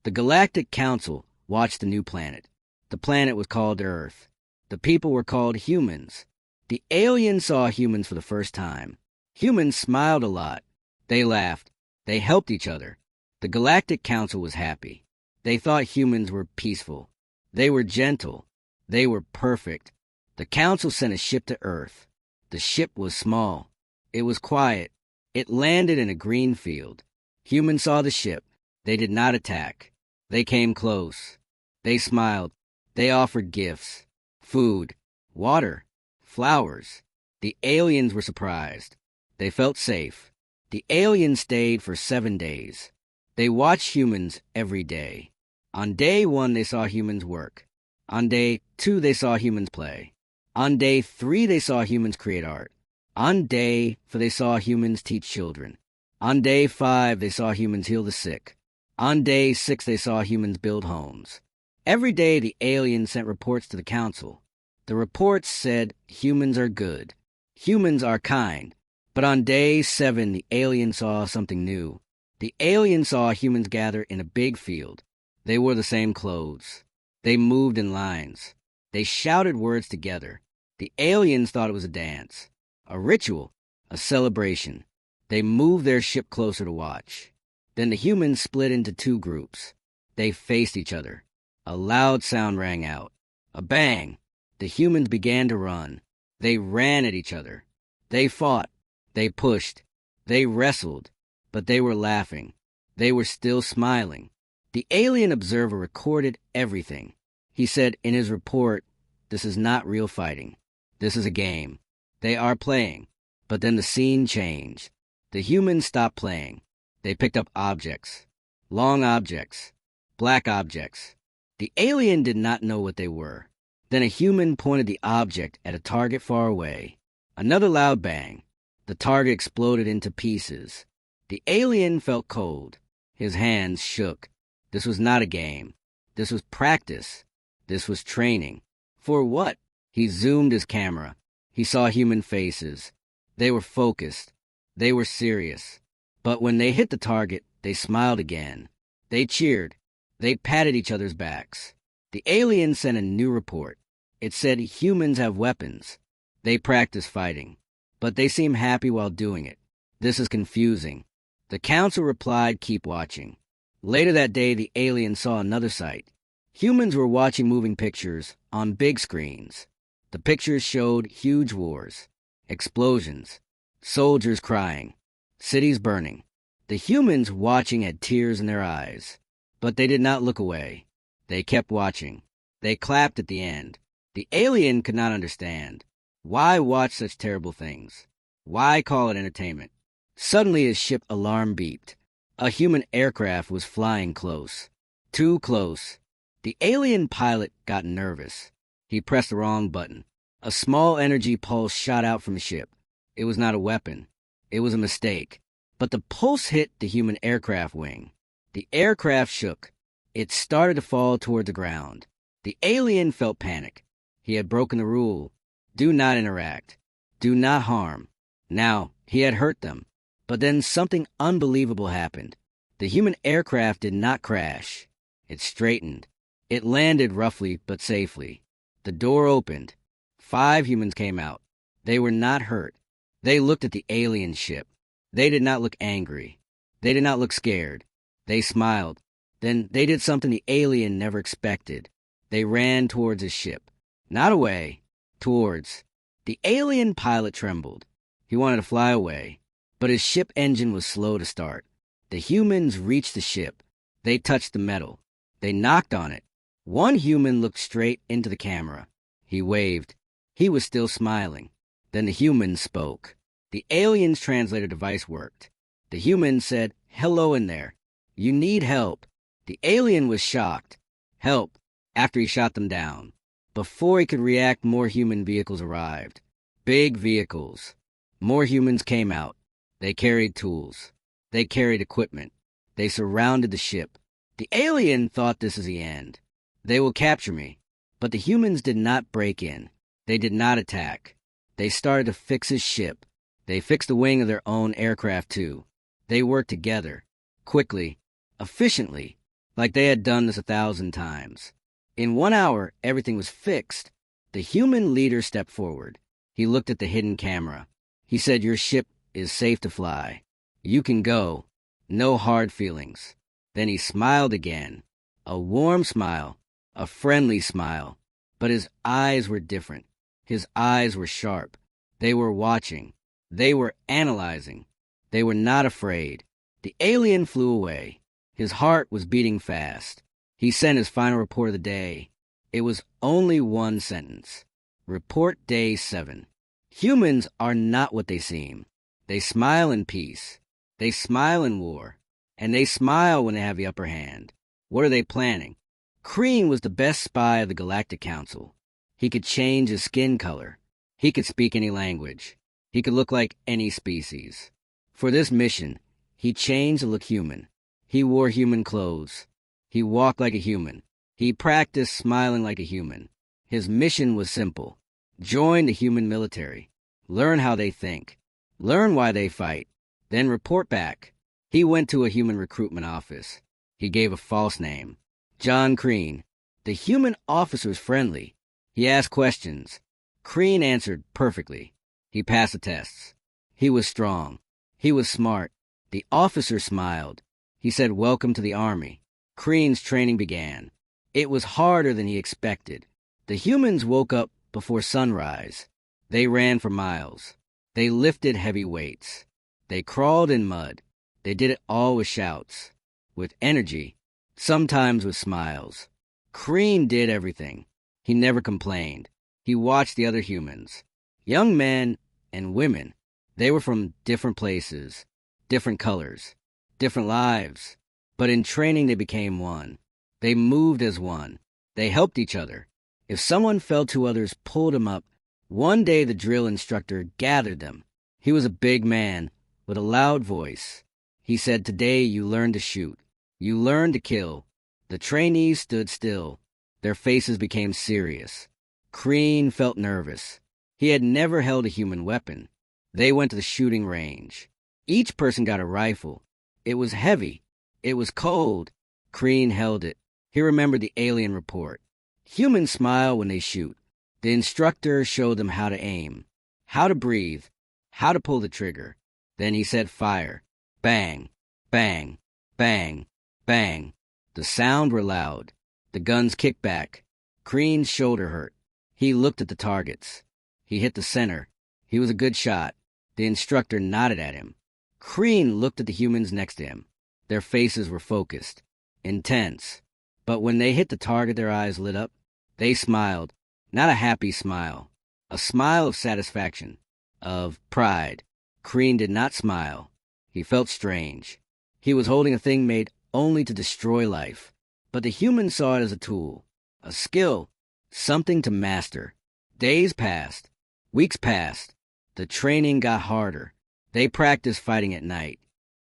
The Galactic Council watched the new planet. The planet was called Earth. The people were called humans. The aliens saw humans for the first time. Humans smiled a lot. They laughed. They helped each other. The Galactic Council was happy. They thought humans were peaceful. They were gentle. They were perfect. The Council sent a ship to Earth. The ship was small. It was quiet. It landed in a green field. Humans saw the ship. They did not attack. They came close. They smiled. They offered gifts. Food. Water. Flowers. The aliens were surprised. They felt safe. The aliens stayed for 7 days. They watched humans every day. On day 1, they saw humans work. On day 2, they saw humans play. On day 3, they saw humans create art. On day 4, they saw humans teach children. On day 5, they saw humans heal the sick. On day 6, they saw humans build homes. Every day, the aliens sent reports to the council. The reports said humans are good. Humans are kind. But on day 7, the aliens saw something new. The aliens saw humans gather in a big field. They wore the same clothes. They moved in lines. They shouted words together. The aliens thought it was a dance, a ritual, a celebration. They moved their ship closer to watch. Then the humans split into 2 groups. They faced each other. A loud sound rang out. A bang. The humans began to run. They ran at each other. They fought. They pushed. They wrestled. But they were laughing. They were still smiling. The alien observer recorded everything. He said in his report, "This is not real fighting. This is a game. They are playing." But then the scene changed. The humans stopped playing. They picked up objects. Long objects. Black objects. The alien did not know what they were. Then a human pointed the object at a target far away. Another loud bang. The target exploded into pieces. The alien felt cold. His hands shook. This was not a game. This was practice. This was training. For what? He zoomed his camera. He saw human faces. They were focused. They were serious. But when they hit the target, they smiled again. They cheered. They patted each other's backs. The alien sent a new report. It said humans have weapons. They practice fighting. But they seem happy while doing it. This is confusing. The council replied, "Keep watching." Later that day, the aliens saw another sight. Humans were watching moving pictures on big screens. The pictures showed huge wars, explosions, soldiers crying, cities burning. The humans watching had tears in their eyes. But they did not look away. They kept watching. They clapped at the end. The alien could not understand. Why watch such terrible things? Why call it entertainment? Suddenly his ship alarm beeped. A human aircraft was flying close. Too close. The alien pilot got nervous. He pressed the wrong button. A small energy pulse shot out from the ship. It was not a weapon. It was a mistake. But the pulse hit the human aircraft wing. The aircraft shook. It started to fall toward the ground. The alien felt panic. He had broken the rule. Do not interact. Do not harm. Now, he had hurt them. But then something unbelievable happened. The human aircraft did not crash. It straightened. It landed roughly but safely. The door opened. 5 humans came out. They were not hurt. They looked at the alien ship. They did not look angry. They did not look scared. They smiled. Then they did something the alien never expected. They ran towards his ship. Not away. Towards. The alien pilot trembled. He wanted to fly away. But his ship engine was slow to start. The humans reached the ship. They touched the metal. They knocked on it. One human looked straight into the camera. He waved. He was still smiling. Then the humans spoke. The alien's translator device worked. The human said, "Hello in there. You need help." The alien was shocked. Help, after he shot them down. Before he could react, more human vehicles arrived. Big vehicles. More humans came out. They carried tools. They carried equipment. They surrounded the ship. The alien thought this is the end. They will capture me. But the humans did not break in. They did not attack. They started to fix his ship. They fixed the wing of their own aircraft too. They worked together. Quickly. Efficiently. like they had done this 1,000 times. In 1 hour, everything was fixed. The human leader stepped forward. He looked at the hidden camera. He said, "Your ship is safe to fly. You can go. No hard feelings." Then he smiled again. A warm smile, a friendly smile. But his eyes were different. His eyes were sharp. They were watching. They were analyzing. They were not afraid. The alien flew away. His heart was beating fast. He sent his final report of the day. It was only one sentence. Report day 7. Humans are not what they seem. They smile in peace. They smile in war. And they smile when they have the upper hand. What are they planning? Kreen was the best spy of the Galactic Council. He could change his skin color. He could speak any language. He could look like any species. For this mission, he changed to look human. He wore human clothes. He walked like a human. He practiced smiling like a human. His mission was simple. Join the human military. Learn how they think. Learn why they fight. Then report back. He went to a human recruitment office. He gave a false name. John Kreen. The human officer was friendly. He asked questions. Kreen answered perfectly. He passed the tests. He was strong. He was smart. The officer smiled. He said, "Welcome to the Army." Kreen's training began. It was harder than he expected. The humans woke up before sunrise. They ran for miles. They lifted heavy weights. They crawled in mud. They did it all with shouts, with energy, sometimes with smiles. Kreen did everything. He never complained. He watched the other humans, young men and women. They were from different places, different colors, different lives. But in training, they became one. They moved as one. They helped each other. If someone fell to, others pulled him up. One day, the drill instructor gathered them. He was a big man with a loud voice. He said, "Today you learn to shoot. You learn to kill." The trainees stood still. Their faces became serious. Kreen felt nervous. He had never held a human weapon. They went to the shooting range. Each person got a rifle. It was heavy. It was cold. Kreen held it. He remembered the alien report. Humans smile when they shoot. The instructor showed them how to aim, how to breathe, how to pull the trigger. Then he said fire. Bang, bang, bang, bang. The sound were loud. The guns kicked back. Kreen's shoulder hurt. He looked at the targets. He hit the center. He was a good shot. The instructor nodded at him. Kreen looked at the humans next to him. Their faces were focused, intense. But when they hit the target, their eyes lit up. They smiled. Not a happy smile. A smile of satisfaction, of pride. Kreen did not smile. He felt strange. He was holding a thing made only to destroy life. But the humans saw it as a tool, a skill, something to master. Days passed. Weeks passed. The training got harder. They practiced fighting at night.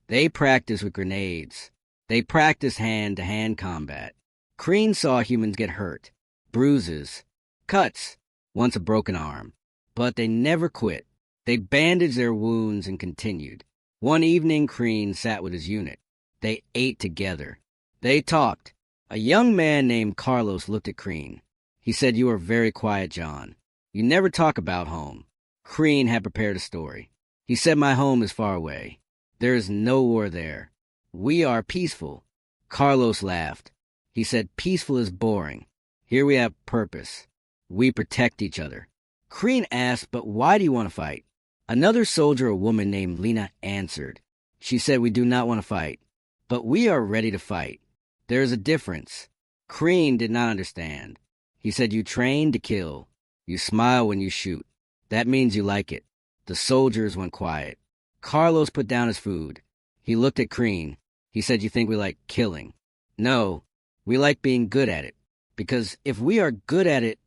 They practiced with grenades. They practiced hand-to-hand combat. Kreen saw humans get hurt, bruises, cuts, once a broken arm. But they never quit. They bandaged their wounds and continued. One evening, Kreen sat with his unit. They ate together. They talked. A young man named Carlos looked at Kreen. He said, "You are very quiet, John. You never talk about home." Kreen had prepared a story. He said, "My home is far away. There is no war there. We are peaceful." Carlos laughed. He said, "Peaceful is boring. Here we have purpose. We protect each other." Kreen asked, "But why do you want to fight?" Another soldier, a woman named Lena, answered. She said, "We do not want to fight, but we are ready to fight. There is a difference." Kreen did not understand. He said, "You train to kill. You smile when you shoot. That means you like it." The soldiers went quiet. Carlos put down his food. He looked at Kreen. He said, "You think we like killing?" "No, we like being good at it. Because if we are good at it,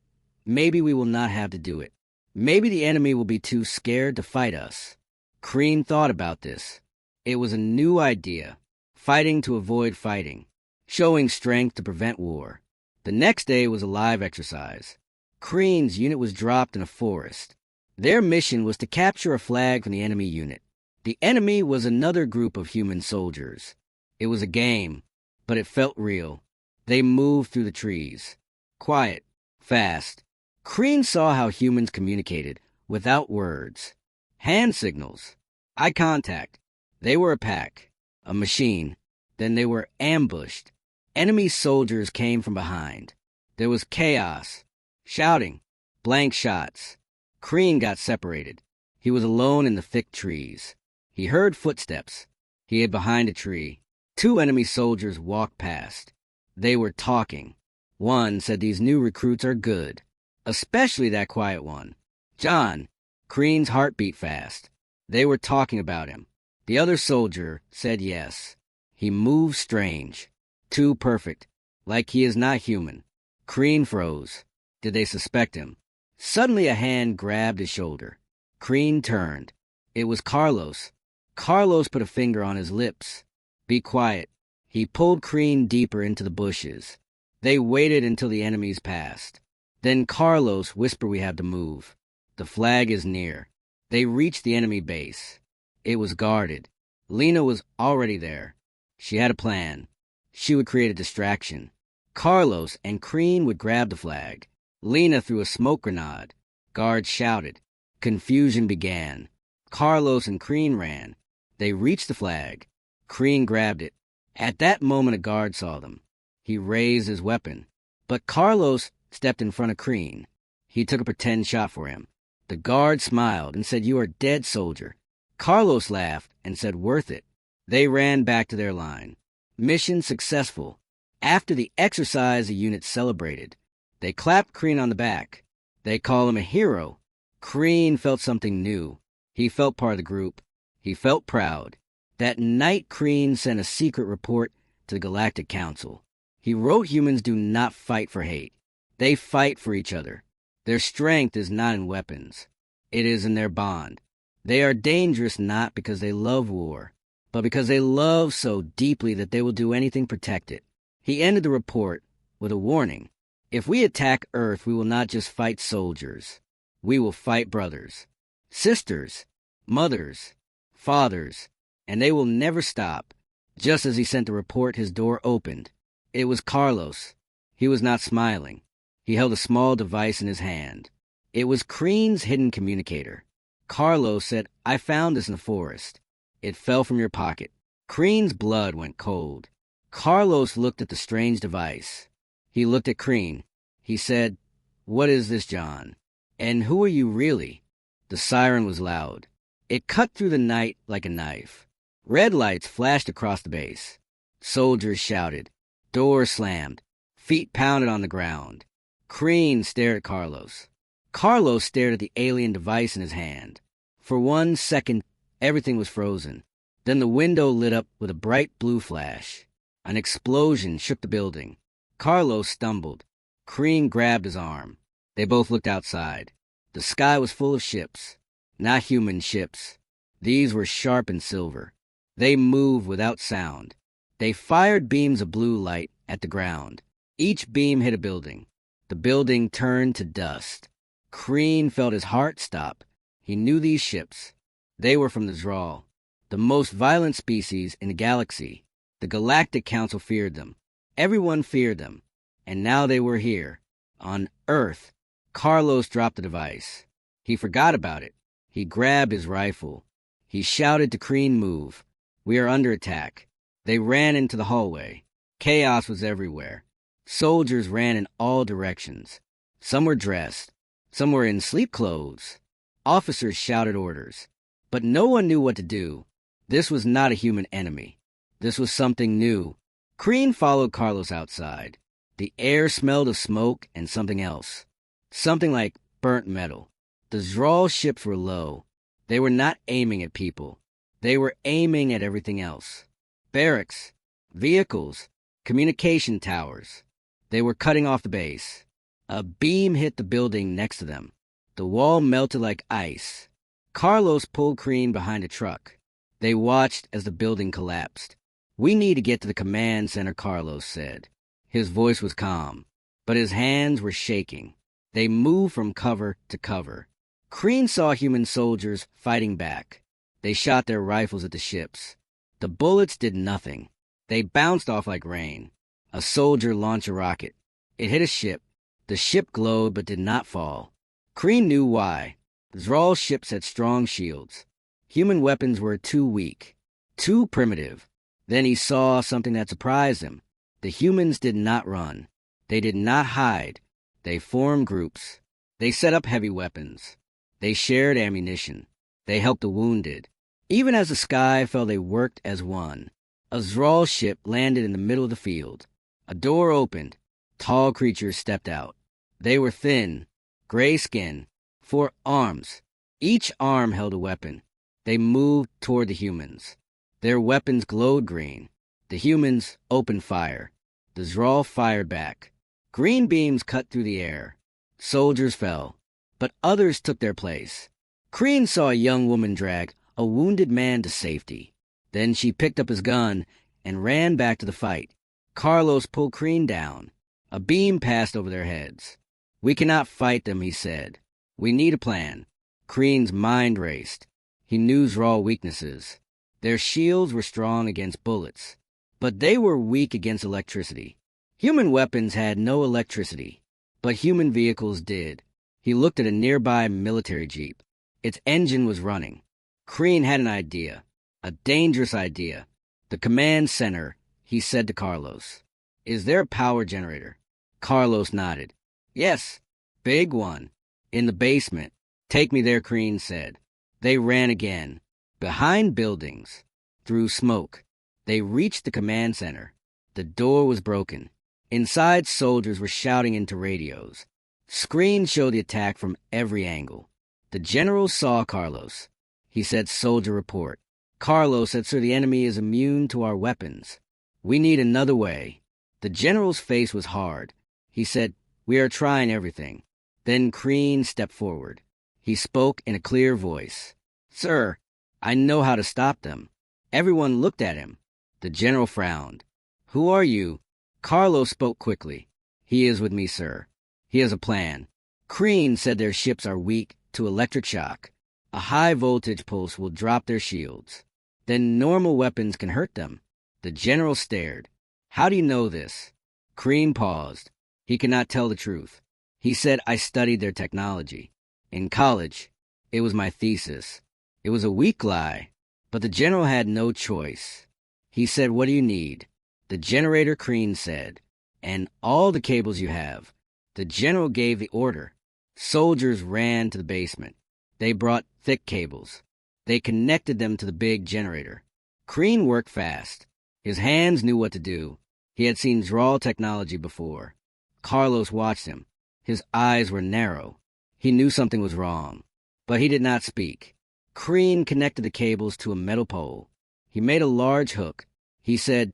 maybe we will not have to do it. Maybe the enemy will be too scared to fight us." Kreen thought about this. It was a new idea. Fighting to avoid fighting. Showing strength to prevent war. The next day was a live exercise. Kreen's unit was dropped in a forest. Their mission was to capture a flag from the enemy unit. The enemy was another group of human soldiers. It was a game. but it felt real. They moved through the trees. Quiet, fast. Kreen saw how humans communicated without words. Hand signals, eye contact. They were a pack, a machine. Then they were ambushed. Enemy soldiers came from behind. There was chaos, shouting, blank shots. Kreen got separated. He was alone in the thick trees. He heard footsteps. He hid behind a tree. 2 enemy soldiers walked past. They were talking. One said these new recruits are good, especially that quiet one. John. Kreen's heart beat fast. They were talking about him. The other soldier said yes. He moved strange. Too perfect. Like he is not human. Kreen froze. Did they suspect him? Suddenly a hand grabbed his shoulder. Kreen turned. It was Carlos. Carlos put a finger on his lips. Be quiet. He pulled Kreen deeper into the bushes. They waited until the enemies passed. Then Carlos whispered, we have to move. The flag is near. They reached the enemy base. It was guarded. Lena was already there. She had a plan. She would create a distraction. Carlos and Kreen would grab the flag. Lena threw a smoke grenade. Guards shouted. Confusion began. Carlos and Kreen ran. They reached the flag. Kreen grabbed it. At that moment, a guard saw them. He raised his weapon. But Carlos stepped in front of Kreen. He took a pretend shot for him. The guard smiled and said, you are dead, soldier. Carlos laughed and said, worth it. They ran back to their line. Mission successful. After the exercise, the unit celebrated. They clapped Kreen on the back. They call him a hero. Kreen felt something new. He felt part of the group. He felt proud. That night, Kreen sent a secret report to the Galactic Council. He wrote humans do not fight for hate. They fight for each other. Their strength is not in weapons. It is in their bond. They are dangerous not because they love war, but because they love so deeply that they will do anything to protect it. He ended the report with a warning. If we attack Earth, we will not just fight soldiers. We will fight brothers, sisters, mothers, fathers, and they will never stop. Just as he sent the report, his door opened. It was Carlos. He was not smiling. He held a small device in his hand. It was Kreen's hidden communicator. Carlos said, I found this in the forest. It fell from your pocket. Kreen's blood went cold. Carlos looked at the strange device. He looked at Kreen. He said, what is this, John? And who are you really? The siren was loud. It cut through the night like a knife. Red lights flashed across the base. Soldiers shouted. Doors slammed. Feet pounded on the ground. Kreen stared at Carlos. Carlos stared at the alien device in his hand. For 1 second, everything was frozen. Then the window lit up with a bright blue flash. An explosion shook the building. Carlos stumbled. Kreen grabbed his arm. They both looked outside. The sky was full of ships. Not human ships. These were sharp and silver. They moved without sound. They fired beams of blue light at the ground. Each beam hit a building. The building turned to dust. Kreen felt his heart stop. He knew these ships. They were from the Zral, the most violent species in the galaxy. The Galactic Council feared them. Everyone feared them. And now they were here, on Earth. Carlos dropped the device. He forgot about it. He grabbed his rifle. He shouted to Kreen, move. We are under attack. They ran into the hallway. Chaos was everywhere. Soldiers ran in all directions. Some were dressed. Some were in sleep clothes. Officers shouted orders. But no one knew what to do. This was not a human enemy. This was something new. Kreen followed Carlos outside. The air smelled of smoke and something else. Something like burnt metal. The Zral ships were low. They were not aiming at people. They were aiming at everything else. Barracks, vehicles, communication towers. They were cutting off the base. A beam hit the building next to them. The wall melted like ice. Carlos pulled Kreen behind a truck. They watched as the building collapsed. We need to get to the command center, Carlos said. His voice was calm, but his hands were shaking. They moved from cover to cover. Kreen saw human soldiers fighting back. They shot their rifles at the ships. The bullets did nothing. They bounced off like rain. A soldier launched a rocket. It hit a ship. The ship glowed but did not fall. Kreen knew why. Zral's ships had strong shields. Human weapons were too weak, too primitive. Then he saw something that surprised him. The humans did not run. They did not hide. They formed groups. They set up heavy weapons. They shared ammunition. They helped the wounded. Even as the sky fell, they worked as one. A Zral ship landed in the middle of the field. A door opened. Tall creatures stepped out. They were thin, gray skin, 4 arms. Each arm held a weapon. They moved toward the humans. Their weapons glowed green. The humans opened fire. The Zral fired back. Green beams cut through the air. Soldiers fell, but others took their place. Kreen saw a young woman drag a wounded man to safety. Then she picked up his gun and ran back to the fight. Carlos pulled Kreen down. A beam passed over their heads. "We cannot fight them," he said. "We need a plan." Kreen's mind raced. He knew Zral weaknesses. Their shields were strong against bullets, but they were weak against electricity. Human weapons had no electricity, but human vehicles did. He looked at a nearby military jeep. Its engine was running. Kreen had an idea, a dangerous idea. "The command center," he said to Carlos. "Is there a power generator?" Carlos nodded. "Yes, big one. In the basement." "Take me there," Kreen said. They ran again, behind buildings, through smoke. They reached the command center. The door was broken. Inside, soldiers were shouting into radios. Screens showed the attack from every angle. The general saw Carlos. He said, "Soldier report." Carlos said, "Sir, the enemy is immune to our weapons. We need another way." The general's face was hard. He said, "We are trying everything." Then Kreen stepped forward. He spoke in a clear voice. "Sir, I know how to stop them." Everyone looked at him. The general frowned. "Who are you?" Carlos spoke quickly. "He is with me, sir. He has a plan." Kreen said their ships are weak to electric shock. A high-voltage pulse will drop their shields. Then normal weapons can hurt them. The general stared. "How do you know this?" Kreen paused. He could not tell the truth. He said, "I studied their technology. In college, it was my thesis." It was a weak lie, but the general had no choice. He said, "What do you need?" "The generator," Kreen said, "and all the cables you have." The general gave the order. Soldiers ran to the basement. They brought thick cables. They connected them to the big generator. Kreen worked fast. His hands knew what to do. He had seen Zral technology before. Carlos watched him. His eyes were narrow. He knew something was wrong, but he did not speak. Kreen connected the cables to a metal pole. He made a large hook. He said,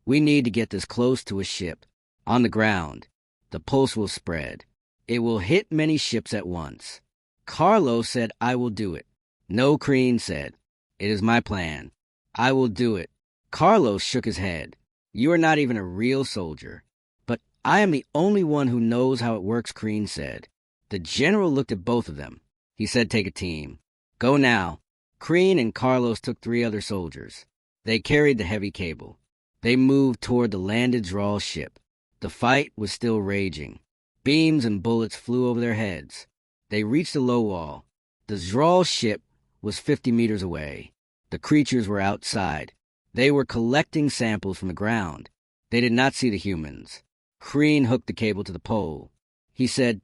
"We need to get this close to a ship. On the ground, the pulse will spread. It will hit many ships at once." Carlos said, "I will do it." "No," Kreen said. "It is my plan. I will do it." Carlos shook his head. "You are not even a real soldier." "But I am the only one who knows how it works," Kreen said. The general looked at both of them. He said, "Take a team. Go now." Kreen and Carlos took 3 other soldiers. They carried the heavy cable. They moved toward the landed Zral ship. The fight was still raging. Beams and bullets flew over their heads. They reached the low wall. The Zral ship was 50 meters away. The creatures were outside. They were collecting samples from the ground. They did not see the humans. Kreen hooked the cable to the pole. He said,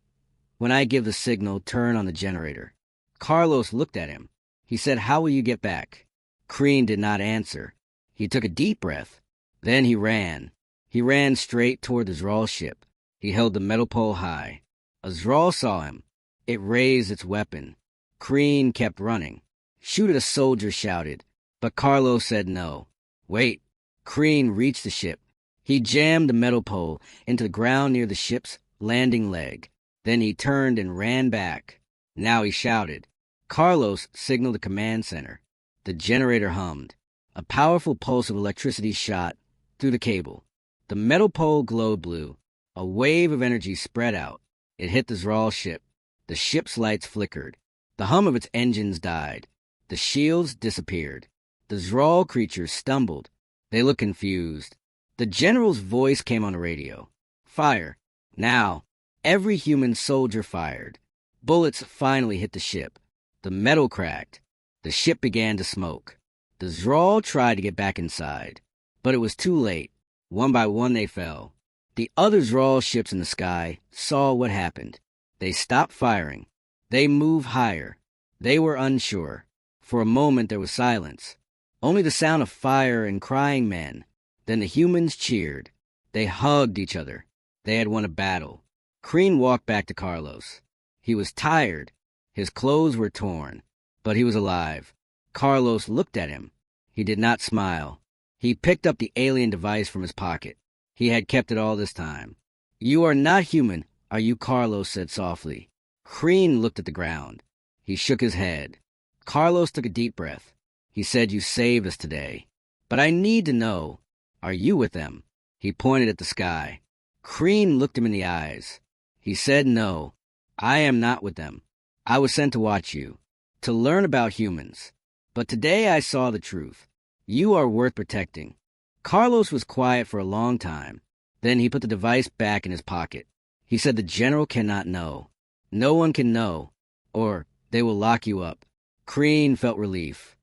"When I give the signal, turn on the generator." Carlos looked at him. He said, "How will you get back?" Kreen did not answer. He took a deep breath. Then he ran. He ran straight toward the Zral ship. He held the metal pole high. A Zral saw him. It raised its weapon. Kreen kept running. "Shoot at a soldier," shouted. But Carlos said no. "Wait." Kreen reached the ship. He jammed the metal pole into the ground near the ship's landing leg. Then he turned and ran back. Now he shouted. Carlos signaled the command center. The generator hummed. A powerful pulse of electricity shot through the cable. The metal pole glowed blue. A wave of energy spread out. It hit the Zral ship. The ship's lights flickered. The hum of its engines died. The shields disappeared. The Zral creatures stumbled. They looked confused. The general's voice came on the radio. Fire. Now. Every human soldier fired. Bullets finally hit the ship. The metal cracked. The ship began to smoke. The Zral tried to get back inside, but it was too late. One by one they fell. The other Zral ships in the sky saw what happened. They stopped firing. They moved higher. They were unsure. For a moment there was silence. Only the sound of fire and crying men. Then the humans cheered. They hugged each other. They had won a battle. Kreen walked back to Carlos. He was tired. His clothes were torn, but he was alive. Carlos looked at him. He did not smile. He picked up the alien device from his pocket. He had kept it all this time. "You are not human, are you?" Carlos said softly. Kreen looked at the ground. He shook his head. Carlos took a deep breath. He said, "You saved us today. But I need to know, are you with them?" He pointed at the sky. Kreen looked him in the eyes. He said, "No, I am not with them. I was sent to watch you, to learn about humans. But today I saw the truth. You are worth protecting." Carlos was quiet for a long time. Then he put the device back in his pocket. He said, "The general cannot know. No one can know, or they will lock you up." Kreen felt relief.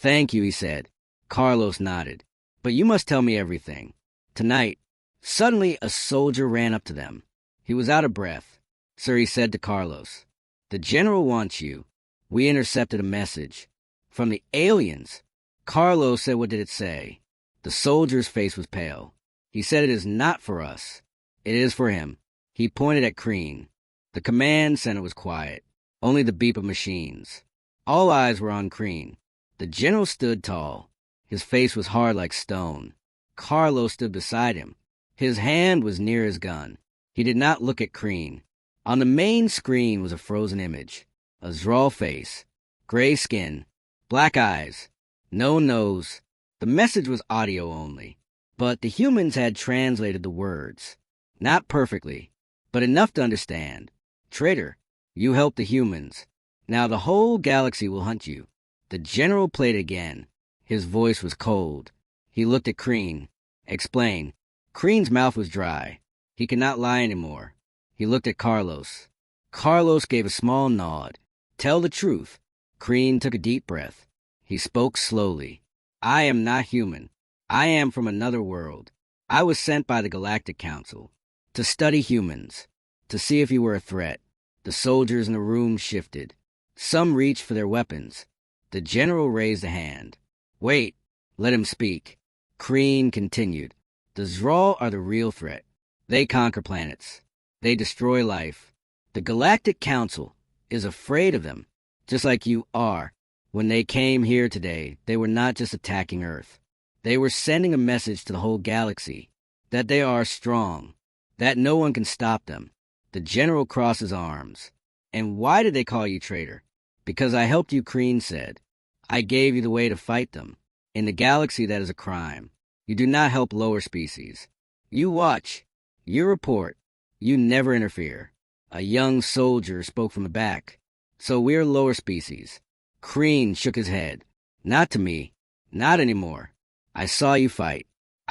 "Thank you," he said. Carlos nodded. "But you must tell me everything. Tonight." Suddenly a soldier ran up to them. He was out of breath. "Sir," he said to Carlos, "the general wants you. We intercepted a message. From the aliens." Carlos said, "What did it say?" The soldier's face was pale. He said, "It is not for us. It is for him." He pointed at Kreen. The command center was quiet. Only the beep of machines. All eyes were on Kreen. The general stood tall. His face was hard like stone. Carlos stood beside him. His hand was near his gun. He did not look at Kreen. On the main screen was a frozen image. A Zral face. Gray skin. Black eyes. No nose. The message was audio only. But the humans had translated the words. Not perfectly, but enough to understand. "Traitor, you helped the humans. Now the whole galaxy will hunt you." The general played again. His voice was cold. He looked at Kreen. "Explain." Kreen's mouth was dry. He could not lie anymore. He looked at Carlos. Carlos gave a small nod. "Tell the truth." Kreen took a deep breath. He spoke slowly. "I am not human. I am from another world. I was sent by the Galactic Council to study humans, to see if you were a threat." The soldiers in the room shifted. Some reached for their weapons. The general raised a hand. "Wait, let him speak." Kreen continued. "The Zral are the real threat. They conquer planets. They destroy life. The Galactic Council is afraid of them, just like you are. When they came here today, they were not just attacking Earth. They were sending a message to the whole galaxy, that they are strong, that no one can stop them." The general crossed his arms. "And why did they call you traitor?" "Because I helped you," Kreen said. "I gave you the way to fight them. In the galaxy, that is a crime. You do not help lower species. You watch. You report. You never interfere." A young soldier spoke from the back. "So we're lower species." Kreen shook his head. "Not to me. Not anymore. I saw you fight.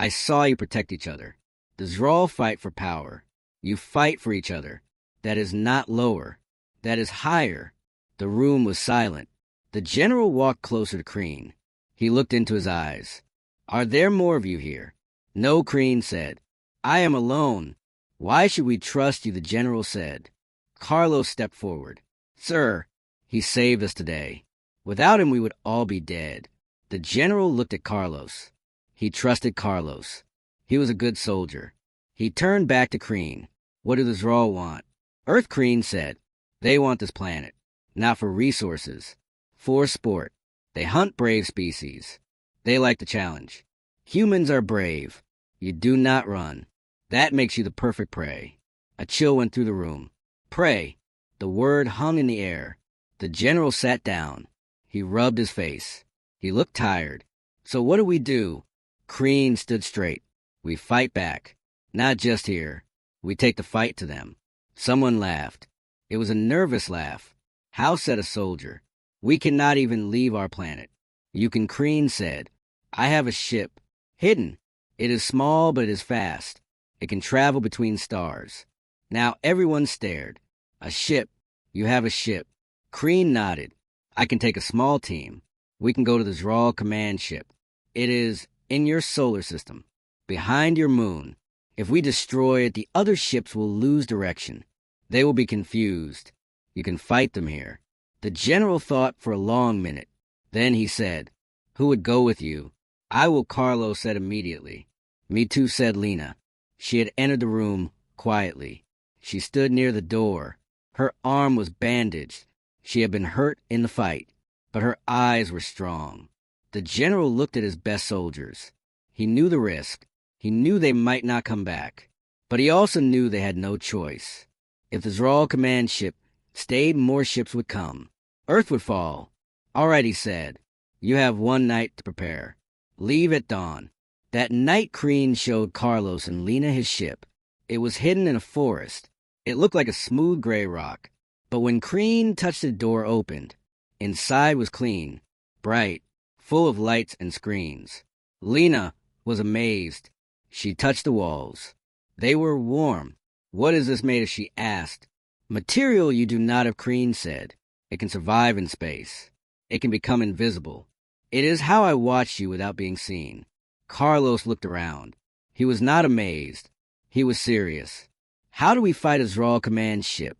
I saw you protect each other. The Zral fight for power. You fight for each other. That is not lower. That is higher." The room was silent. The general walked closer to Kreen. He looked into his eyes. "Are there more of you here?" "No," Kreen said. "I am alone." "Why should we trust you?" the general said. Carlos stepped forward. "Sir, he saved us today. Without him we would all be dead." The general looked at Carlos. He trusted Carlos. He was a good soldier. He turned back to Kreen. "What do the Zral want?" "Earth," Kreen said. "They want this planet. Not for resources. For sport. They hunt brave species. They like the challenge. Humans are brave. You do not run. That makes you the perfect prey." A chill went through the room. Prey. The word hung in the air. The general sat down. He rubbed his face. He looked tired. "So what do we do?" Kreen stood straight. "We fight back. Not just here. We take the fight to them." Someone laughed. It was a nervous laugh. Hal said, a soldier. "We cannot even leave our planet." "You can," Kreen said. "I have a ship. Hidden. It is small, but it is fast. It can travel between stars. Now everyone stared. A ship. You have a ship. Kreen nodded. I can take a small team. We can go to the Zral command ship. It is in your solar system, behind your moon. If we destroy it, the other ships will lose direction. They will be confused. You can fight them here. The general thought for a long minute. Then he said, "Who would go with you?" "I will," Carlos said immediately. "Me too," said Lena. She had entered the room quietly. She stood near the door. Her arm was bandaged. She had been hurt in the fight, but her eyes were strong. The general looked at his best soldiers. He knew the risk. He knew they might not come back. But he also knew they had no choice. If the Zral command ship stayed, more ships would come. Earth would fall. "All right," he said. "You have one night to prepare. Leave at dawn." That night, Kreen showed Carlos and Lena his ship. It was hidden in a forest. It looked like a smooth gray rock. But when Kreen touched the door opened, inside was clean, bright, full of lights and screens. Lena was amazed. She touched the walls. They were warm. "What is this made of?" she asked. "Material you do not have," Kreen said. "It can survive in space. It can become invisible. It is how I watched you without being seen." Carlos looked around. He was not amazed. He was serious. "How do we fight a Zral command ship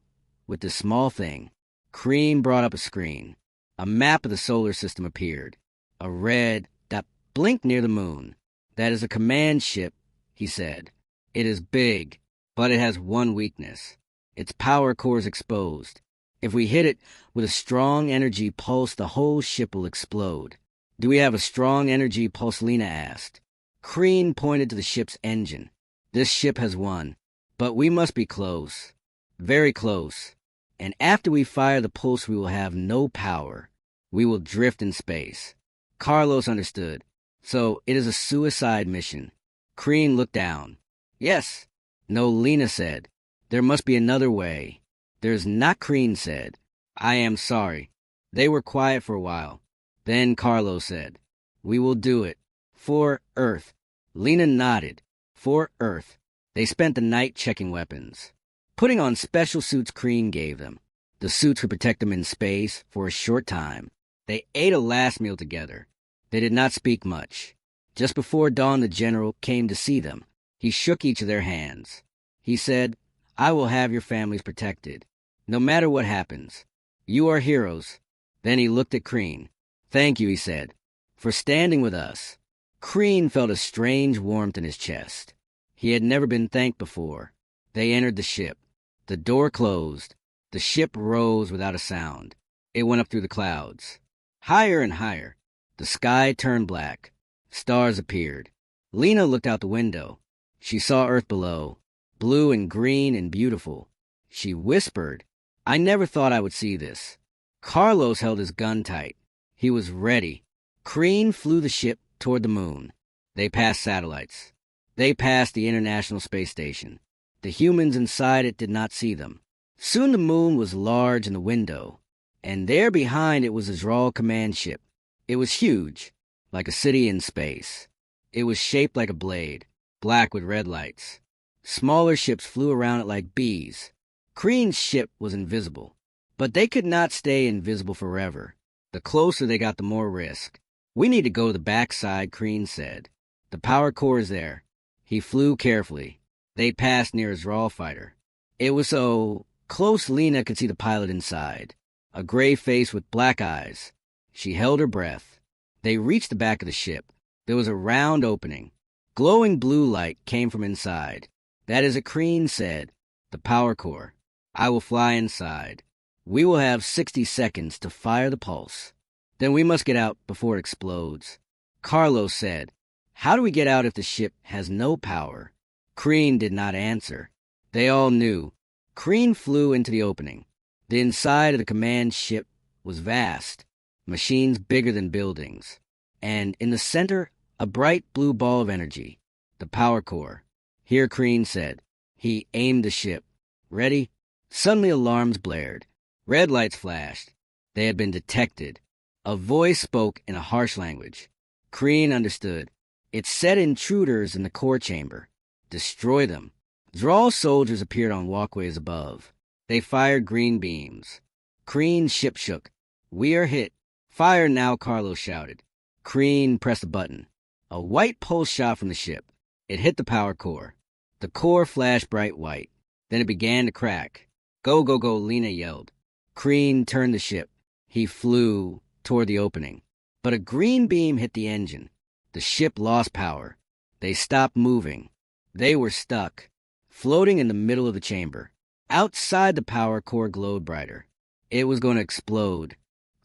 with this small thing?" Kreen brought up a screen. A map of the solar system appeared. A red dot blinked near the moon. "That is a command ship," he said. "It is big, but it has one weakness. Its power core is exposed. If we hit it with a strong energy pulse, the whole ship will explode." "Do we have a strong energy pulse?" Lena asked. Kreen pointed to the ship's engine. "This ship has one, but we must be close, very close. And after we fire the pulse, we will have no power. We will drift in space." Carlos understood. "So it is a suicide mission." Kreen looked down. "Yes." "No," Lena said. "There must be another way." "There's not," Kreen said. "I am sorry." They were quiet for a while. Then Carlos said, "We will do it. For Earth." Lena nodded. For Earth. They spent the night checking weapons, putting on special suits Kreen gave them. The suits would protect them in space for a short time. They ate a last meal together. They did not speak much. Just before dawn, the general came to see them. He shook each of their hands. He said, "I will have your families protected, no matter what happens. You are heroes." Then he looked at Kreen. "Thank you," he said, "for standing with us." Kreen felt a strange warmth in his chest. He had never been thanked before. They entered the ship. The door closed. The ship rose without a sound. It went up through the clouds. Higher and higher. The sky turned black. Stars appeared. Lena looked out the window. She saw Earth below, blue and green and beautiful. She whispered, "I never thought I would see this." Carlos held his gun tight. He was ready. Kreen flew the ship toward the moon. They passed satellites. They passed the International Space Station. The humans inside it did not see them. Soon the moon was large in the window, and there behind it was the Zral command ship. It was huge, like a city in space. It was shaped like a blade, black with red lights. Smaller ships flew around it like bees. Kreen's ship was invisible, but they could not stay invisible forever. The closer they got, the more risk. "We need to go to the backside," Kreen said. "The power core is there." He flew carefully. They passed near a Zral fighter. It was so close Lena could see the pilot inside, a gray face with black eyes. She held her breath. They reached the back of the ship. There was a round opening. Glowing blue light came from inside. "That is," Kreen said, "the power core. I will fly inside. We will have 60 seconds to fire the pulse. Then we must get out before it explodes." Carlos said, "How do we get out if the ship has no power?" Kreen did not answer. They all knew. Kreen flew into the opening. The inside of the command ship was vast, machines bigger than buildings. And in the center, a bright blue ball of energy, the power core. "Here," Kreen said. He aimed the ship. "Ready?" Suddenly alarms blared. Red lights flashed. They had been detected. A voice spoke in a harsh language. Kreen understood. It set intruders in the core chamber. Destroy them. Draw soldiers appeared on walkways above. They fired green beams. Kreen's ship shook. We are hit. Fire now, Carlos shouted. Kreen pressed a button. A white pulse shot from the ship. It hit the power core. The core flashed bright white. Then it began to crack. Go, go, go, Lena yelled. Kreen turned the ship. He flew toward the opening. But a green beam hit the engine. The ship lost power. They stopped moving. They were stuck, floating in the middle of the chamber. Outside, the power core glowed brighter. It was going to explode.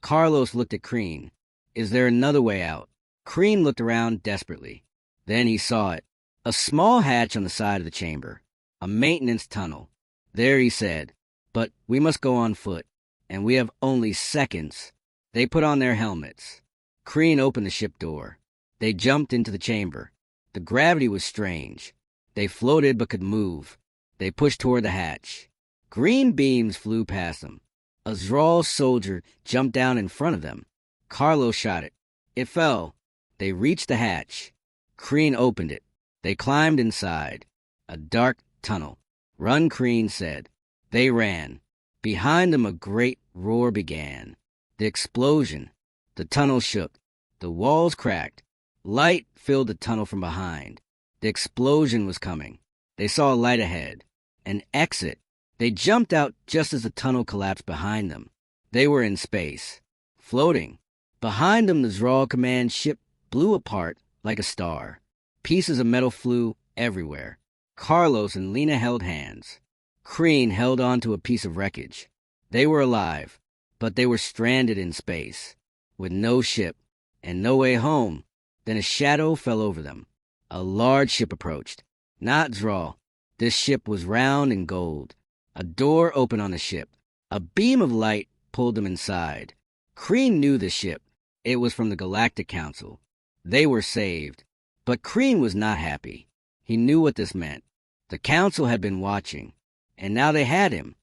Carlos looked at Kreen. Is there another way out? Kreen looked around desperately. Then he saw it. A small hatch on the side of the chamber. A maintenance tunnel. There, he said. But we must go on foot, and we have only seconds. They put on their helmets. Kreen opened the ship door. They jumped into the chamber. The gravity was strange. They floated but could move. They pushed toward the hatch. Green beams flew past them. A Zral soldier jumped down in front of them. Carlos shot it. It fell. They reached the hatch. Kreen opened it. They climbed inside. A dark tunnel. Run, Kreen said. They ran. Behind them a great roar began. The explosion. The tunnel shook. The walls cracked. Light filled the tunnel from behind. The explosion was coming. They saw a light ahead. An exit. They jumped out just as the tunnel collapsed behind them. They were in space, floating. Behind them, the Zral command ship blew apart like a star. Pieces of metal flew everywhere. Carlos and Lena held hands. Kreen held on to a piece of wreckage. They were alive, but they were stranded in space, with no ship and no way home. Then a shadow fell over them. A large ship approached. Not Zral. This ship was round and gold. A door opened on the ship. A beam of light pulled them inside. Kreen knew the ship. It was from the Galactic Council. They were saved. But Kreen was not happy. He knew what this meant. The Council had been watching, and now they had him.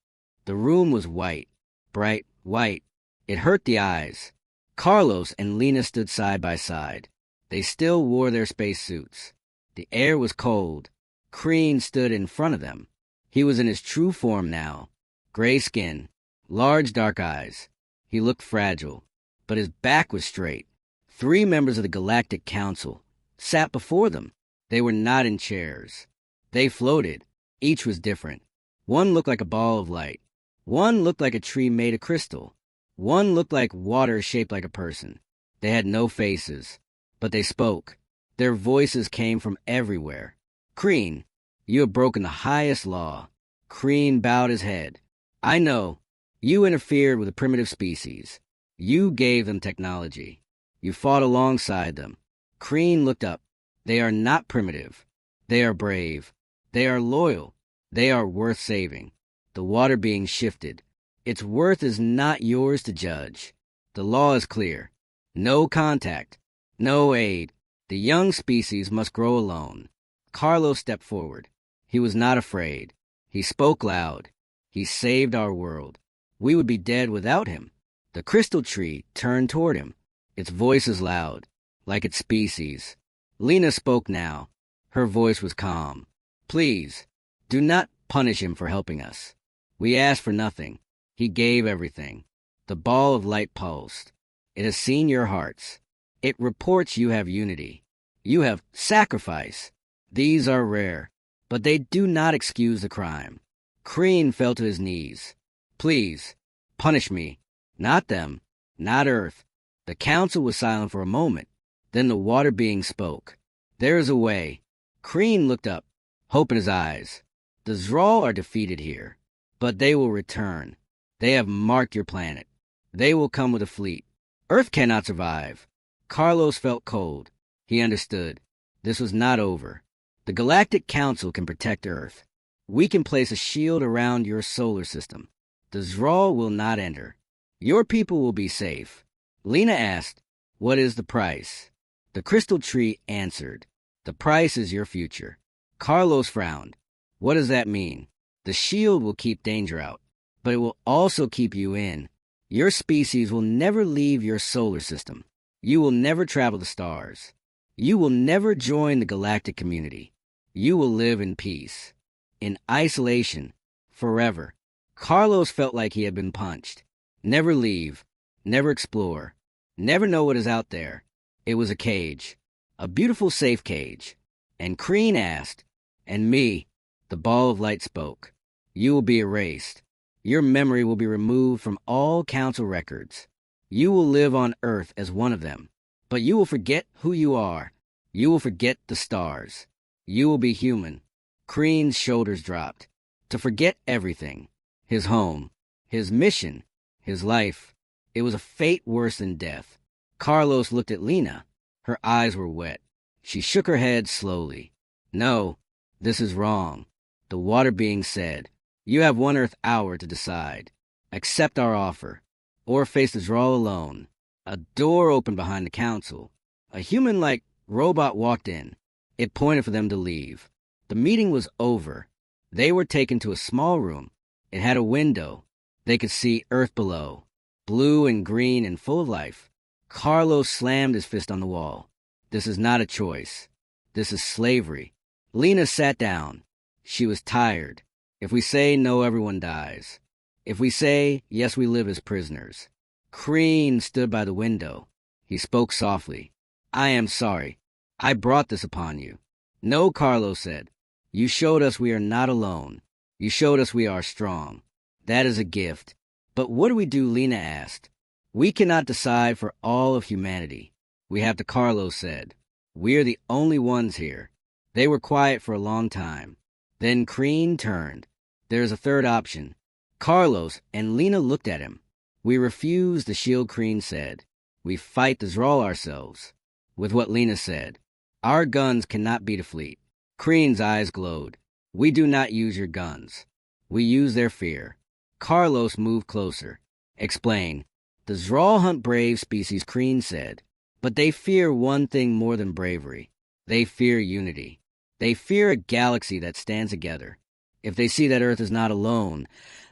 The room was white, bright white. It hurt the eyes. Carlos and Lena stood side by side. They still wore their spacesuits. The air was cold. Kreen stood in front of them. He was in his true form now. Gray skin, large dark eyes. He looked fragile, but his back was straight. 3 members of the Galactic Council sat before them. They were not in chairs. They floated. Each was different. One looked like a ball of light. One looked like a tree made of crystal. One looked like water shaped like a person. They had no faces, but they spoke. Their voices came from everywhere. Kreen, you have broken the highest law. Kreen bowed his head. I know. You interfered with a primitive species. You gave them technology. You fought alongside them. Kreen looked up. They are not primitive. They are brave. They are loyal. They are worth saving. The water being shifted. Its worth is not yours to judge. The law is clear. No contact. No aid. The young species must grow alone. Carlos stepped forward. He was not afraid. He spoke loud. He saved our world. We would be dead without him. The crystal tree turned toward him. Its voice is loud, like its species. Lena spoke now. Her voice was calm. Please, do not punish him for helping us. We asked for nothing. He gave everything. The ball of light pulsed. It has seen your hearts. It reports you have unity. You have sacrifice. These are rare, but they do not excuse the crime. Kreen fell to his knees. Please, punish me. Not them. Not Earth. The council was silent for a moment. Then the water being spoke. There is a way. Kreen looked up, hope in his eyes. The Zral are defeated here, but they will return. They have marked your planet. They will come with a fleet. Earth cannot survive. Carlos felt cold. He understood. This was not over. The Galactic Council can protect Earth. We can place a shield around your solar system. The Zral will not enter. Your people will be safe. Lena asked, what is the price? The crystal tree answered, the price is your future. Carlos frowned. What does that mean? The shield will keep danger out, but it will also keep you in. Your species will never leave your solar system. You will never travel the stars. You will never join the galactic community. You will live in peace, in isolation, forever. Carlos felt like he had been punched. Never leave, never explore, never know what is out there. It was a cage, a beautiful safe cage. And Crean asked, and me, the ball of light spoke, you will be erased. Your memory will be removed from all council records. You will live on Earth as one of them, but you will forget who you are. You will forget the stars. You will be human. Crean's shoulders dropped. To forget everything. His home, his mission, his life. It was a fate worse than death. Carlos looked at Lena. Her eyes were wet. She shook her head slowly. No, this is wrong. The water being said, you have 1 Earth hour to decide. Accept our offer, or face the draw alone. A door opened behind the council. A human-like robot walked in. It pointed for them to leave. The meeting was over. They were taken to a small room. It had a window. They could see Earth below, blue and green and full of life. Carlos slammed his fist on the wall. This is not a choice. This is slavery. Lena sat down. She was tired. If we say no, everyone dies. If we say yes, we live as prisoners. Crean stood by the window. He spoke softly. I am sorry. I brought this upon you. No, Carlos said. You showed us we are not alone. You showed us we are strong. That is a gift. But what do we do? Lena asked. We cannot decide for all of humanity. We have to, Carlos said. We are the only ones here. They were quiet for a long time. Then Crean turned. There is a third option. Carlos and Lena looked at him. We refuse the shield, Crean said. We fight the Zral ourselves. With what Lena said. Our guns cannot beat a fleet. Crean's eyes glowed. We do not use your guns. We use their fear. Carlos moved closer. Explain. The Zral hunt brave species, Crean said. But they fear one thing more than bravery. They fear unity. They fear a galaxy that stands together. If they see that Earth is not alone,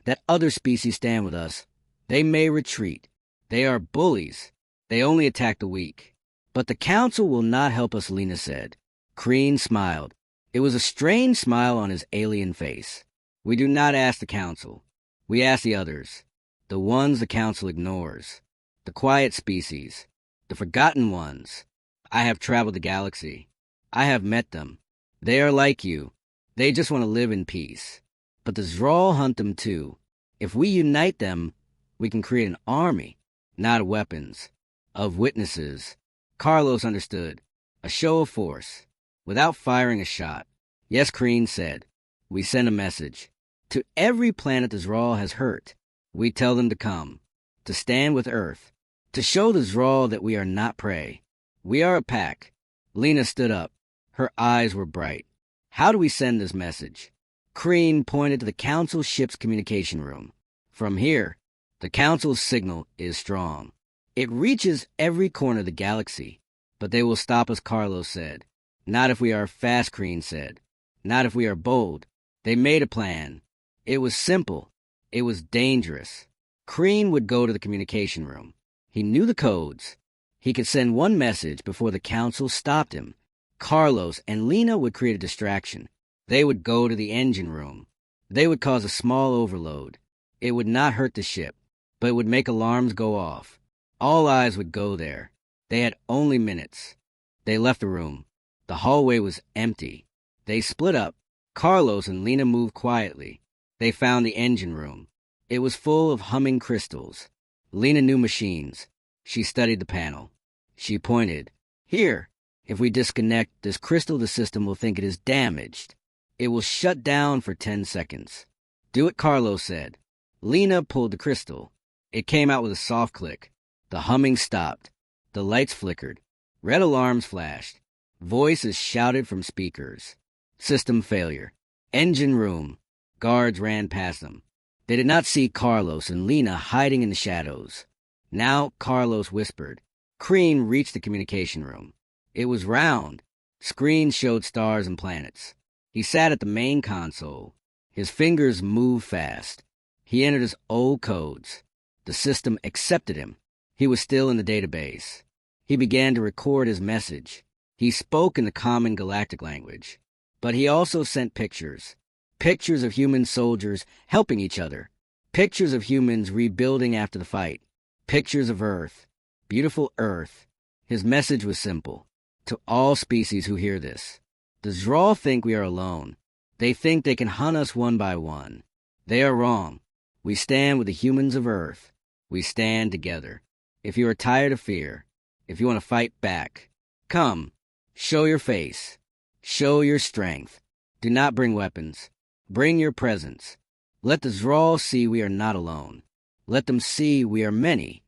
that other species stand with us, they may retreat. They are bullies. They only attack the weak. But the Council will not help us, Lena said. Crean smiled. It was a strange smile on his alien face. We do not ask the Council. We ask the others. The ones the Council ignores. The quiet species. The forgotten ones. I have traveled the galaxy. I have met them. They are like you. They just want to live in peace. But the Zral hunt them too. If we unite them, we can create an army, not of weapons, of witnesses. Carlos understood. A show of force, without firing a shot. Yes, Crean said. We send a message. To every planet the Zral has hurt, we tell them to come, to stand with Earth, to show the Zral that we are not prey. We are a pack. Lena stood up. Her eyes were bright. How do we send this message? Crean pointed to the Council ship's communication room. From here, the Council's signal is strong. It reaches every corner of the galaxy. But they will stop us, Carlos said. Not if we are fast, Crean said. Not if we are bold. They made a plan. It was simple. It was dangerous. Crean would go to the communication room. He knew the codes. He could send one message before the Council stopped him. Carlos and Lena would create a distraction. They would go to the engine room. They would cause a small overload. It would not hurt the ship, but it would make alarms go off. All eyes would go there. They had only minutes. They left the room. The hallway was empty. They split up. Carlos and Lena moved quietly. They found the engine room. It was full of humming crystals. Lena knew machines. She studied the panel. She pointed. Here. If we disconnect this crystal, the system will think it is damaged. It will shut down for 10 seconds. Do it, Carlos said. Lena pulled the crystal. It came out with a soft click. The humming stopped. The lights flickered. Red alarms flashed. Voices shouted from speakers. System failure. Engine room. Guards ran past them. They did not see Carlos and Lena hiding in the shadows. Now Carlos whispered. Crean reached the communication room. It was round. Screens showed stars and planets. He sat at the main console. His fingers moved fast. He entered his old codes. The system accepted him. He was still in the database. He began to record his message. He spoke in the common galactic language, but he also sent pictures. Pictures of human soldiers helping each other. Pictures of humans rebuilding after the fight. Pictures of Earth. Beautiful Earth. His message was simple. To all species who hear this, the Zral think we are alone. They think they can hunt us one by one. They are wrong. We stand with the humans of Earth. We stand together. If you are tired of fear, if you want to fight back, come, show your face, show your strength. Do not bring weapons. Bring your presence. Let the Zral see we are not alone. Let them see we are many.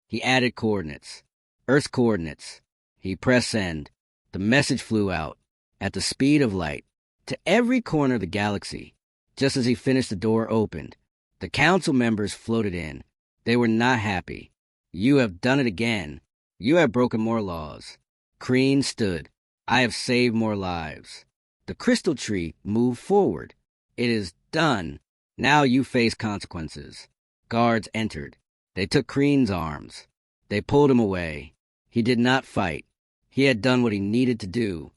He added coordinates. Earth's coordinates. He pressed send. The message flew out, at the speed of light, to every corner of the galaxy. Just as he finished, the door opened. The council members floated in. They were not happy. You have done it again. You have broken more laws. Kreen stood. I have saved more lives. The crystal tree moved forward. It is done. Now you face consequences. Guards entered. They took Kreen's arms. They pulled him away. He did not fight. He had done what he needed to do.